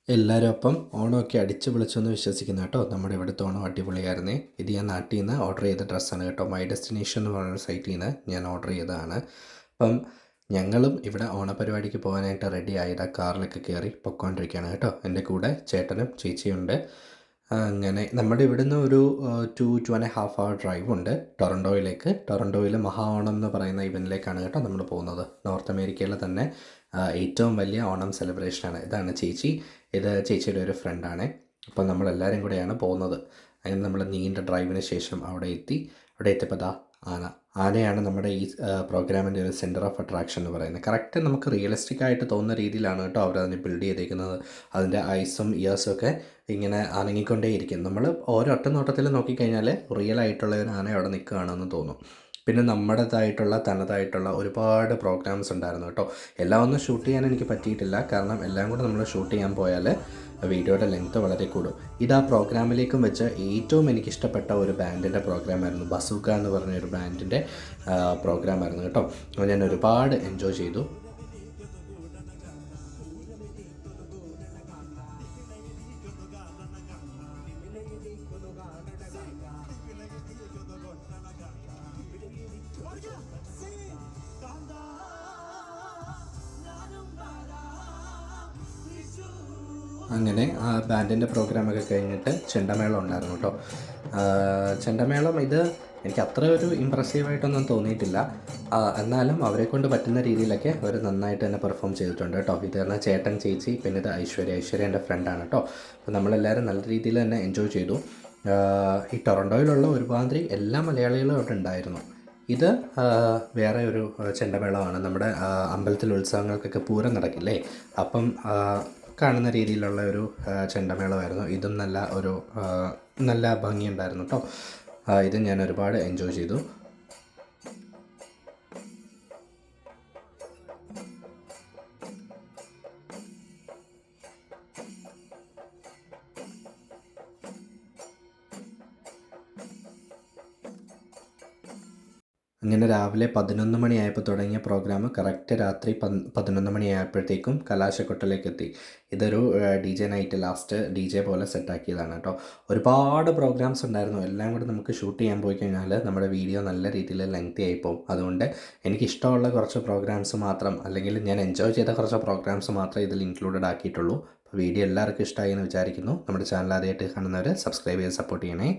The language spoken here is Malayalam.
എല്ലാവരും അപ്പം ഓണമൊക്കെ അടിച്ച് പൊളിച്ചെന്ന് വിശ്വസിക്കുന്നു കേട്ടോ. നമ്മുടെ ഇവിടുത്തെ ഓണം അടിപൊളിയായിരുന്നേ. ഇത് ഞാൻ നാട്ടിൽ നിന്ന് ഓർഡർ ചെയ്ത ഡ്രസ്സാണ് കേട്ടോ. മൈ ഡെസ്റ്റിനേഷൻ എന്ന് പറയുന്ന സൈറ്റിൽ നിന്ന് ഞാൻ ഓർഡർ ചെയ്തതാണ്. അപ്പം ഞങ്ങളും ഇവിടെ ഓണപരിപാടിക്ക് പോകാനായിട്ട് റെഡി ആയത് കാറിലൊക്കെ കയറി പൊയ്ക്കൊണ്ടിരിക്കുകയാണ് കേട്ടോ. എൻ്റെ കൂടെ ചേട്ടനും ചേച്ചിയുണ്ട്. അങ്ങനെ നമ്മുടെ ഇവിടുന്ന് ഒരു 2.5 hour ഡ്രൈവ് ഉണ്ട് ടൊറൻറ്റോയിലേക്ക്. ടൊറൻറ്റോയിൽ മഹാ ഓണം എന്ന് പറയുന്ന ഇവൻറ്റിലേക്കാണ് കേട്ടോ നമ്മൾ പോകുന്നത്. നോർത്ത് അമേരിക്കയിലെ തന്നെ ഏറ്റവും വലിയ ഓണം സെലിബ്രേഷനാണ്. ഇതാണ് ചേച്ചി, ഇത് ചേച്ചിയുടെ ഒരു ഫ്രണ്ടാണ്. അപ്പോൾ നമ്മളെല്ലാവരും കൂടെയാണ് പോകുന്നത്. അങ്ങനെ നമ്മൾ നീണ്ട ഡ്രൈവിന് ശേഷം അവിടെ എത്തിയപ്പോൾ ആനയാണ് നമ്മുടെ ഈ പ്രോഗ്രാമിൻ്റെ ഒരു സെൻറ്റർ ഓഫ് അട്രാക്ഷൻ എന്ന് പറയുന്നത്. കറക്റ്റ് നമുക്ക് റിയലിസ്റ്റിക് ആയിട്ട് തോന്നുന്ന രീതിയിലാണ് കേട്ടോ അവരതിനെ ബിൽഡ് ചെയ്തേക്കുന്നത്. അതിൻ്റെ ഐസും ഇയേഴ്സും ഒക്കെ ഇങ്ങനെ അനങ്ങിക്കൊണ്ടേയിരിക്കും. നമ്മൾ ഓരോ ഒറ്റ നോട്ടത്തിൽ നോക്കിക്കഴിഞ്ഞാൽ റിയൽ ആയിട്ടുള്ള ഒരു ആന അവിടെ നിൽക്കുകയാണെന്ന് തോന്നും. പിന്നെ നമ്മുടേതായിട്ടുള്ള തനതായിട്ടുള്ള ഒരുപാട് പ്രോഗ്രാംസ് ഉണ്ടായിരുന്നു കേട്ടോ. എല്ലാം ഒന്നും ഷൂട്ട് ചെയ്യാൻ എനിക്ക് പറ്റിയിട്ടില്ല, കാരണം എല്ലാം കൂടെ നമ്മൾ ഷൂട്ട് ചെയ്യാൻ പോയാൽ വീഡിയോയുടെ ലെങ്ത്ത് വളരെ കൂടും. ഇത് ആ പ്രോഗ്രാമിലേക്കും വെച്ച് ഏറ്റവും എനിക്കിഷ്ടപ്പെട്ട ഒരു ബാൻഡിൻ്റെ പ്രോഗ്രാമായിരുന്നു. ബസൂക്ക എന്ന് പറഞ്ഞൊരു ബാൻഡിൻ്റെ പ്രോഗ്രാമായിരുന്നു കേട്ടോ. അപ്പോൾ ഞാൻ ഒരുപാട് എൻജോയ് ചെയ്തു. അങ്ങനെ ആ ബാൻഡിൻ്റെ പ്രോഗ്രാമൊക്കെ കഴിഞ്ഞിട്ട് ചെണ്ടമേളം ഉണ്ടായിരുന്നു കേട്ടോ. ചെണ്ടമേളം ഇത് എനിക്ക് അത്ര ഒരു ഇമ്പ്രസീവായിട്ടൊന്നും തോന്നിയിട്ടില്ല. എന്നാലും അവരെ കൊണ്ട് പറ്റുന്ന രീതിയിലൊക്കെ അവർ നന്നായിട്ട് തന്നെ പെർഫോം ചെയ്തിട്ടുണ്ട് കേട്ടോ. ഇത് പറഞ്ഞാൽ ചേട്ടൻ, ചേച്ചി, പിന്നെ ഇത് ഐശ്വര്യ എൻ്റെ ഫ്രണ്ടാണ് കേട്ടോ. അപ്പോൾ നമ്മളെല്ലാവരും നല്ല രീതിയിൽ തന്നെ എൻജോയ് ചെയ്തു. ഈ ടൊറൻറ്റോയിലുള്ള ഒരുമാതിരി എല്ലാ മലയാളികളും അവിടെ ഉണ്ടായിരുന്നു. ഇത് വേറെ ഒരു ചെണ്ടമേളമാണ്. നമ്മുടെ അമ്പലത്തിൽ ഉത്സവങ്ങൾക്കൊക്കെ പൂരം നടക്കില്ലേ, അപ്പം കാണുന്ന രീതിയിലുള്ള ഒരു ചെണ്ടമേളമായിരുന്നു. ഇതും നല്ല ഭംഗിയുണ്ടായിരുന്നു കേട്ടോ. ഇതും ഞാൻ ഒരുപാട് എൻജോയ് ചെയ്തു. അങ്ങനെ രാവിലെ 11 മണിയായപ്പോൾ തുടങ്ങിയ പ്രോഗ്രാം കറക്റ്റ് രാത്രി 11 മണിയായപ്പോഴത്തേക്കും കലാശക്കൊട്ടിലേക്കെത്തി. ഇതൊരു DJ നൈറ്റ്, ലാസ്റ്റ് DJ പോലെ സെറ്റാക്കിയതാണ് കേട്ടോ. ഒരുപാട് പ്രോഗ്രാംസ് ഉണ്ടായിരുന്നു. എല്ലാം കൂടെ നമുക്ക് ഷൂട്ട് ചെയ്യാൻ പോയി കഴിഞ്ഞാൽ നമ്മുടെ വീഡിയോ നല്ല രീതിയിൽ ലെങ്തി ആയിപ്പോവും. അതുകൊണ്ട് എനിക്കിഷ്ടമുള്ള കുറച്ച് പ്രോഗ്രാംസ് മാത്രം, അല്ലെങ്കിൽ ഞാൻ എൻജോയ് ചെയ്ത കുറച്ച് പ്രോഗ്രാംസ് മാത്രമേ ഇതിൽ ഇൻക്ലൂഡഡ് ആക്കിയിട്ടുള്ളൂ. അപ്പോൾ വീഡിയോ എല്ലാവർക്കും ഇഷ്ടമായി എന്ന് വിചാരിക്കുന്നു. നമ്മുടെ ചാനൽ ആദ്യമായിട്ട് കാണുന്നവർ സബ്സ്ക്രൈബ് ചെയ്ത് സപ്പോർട്ട് ചെയ്യണേ.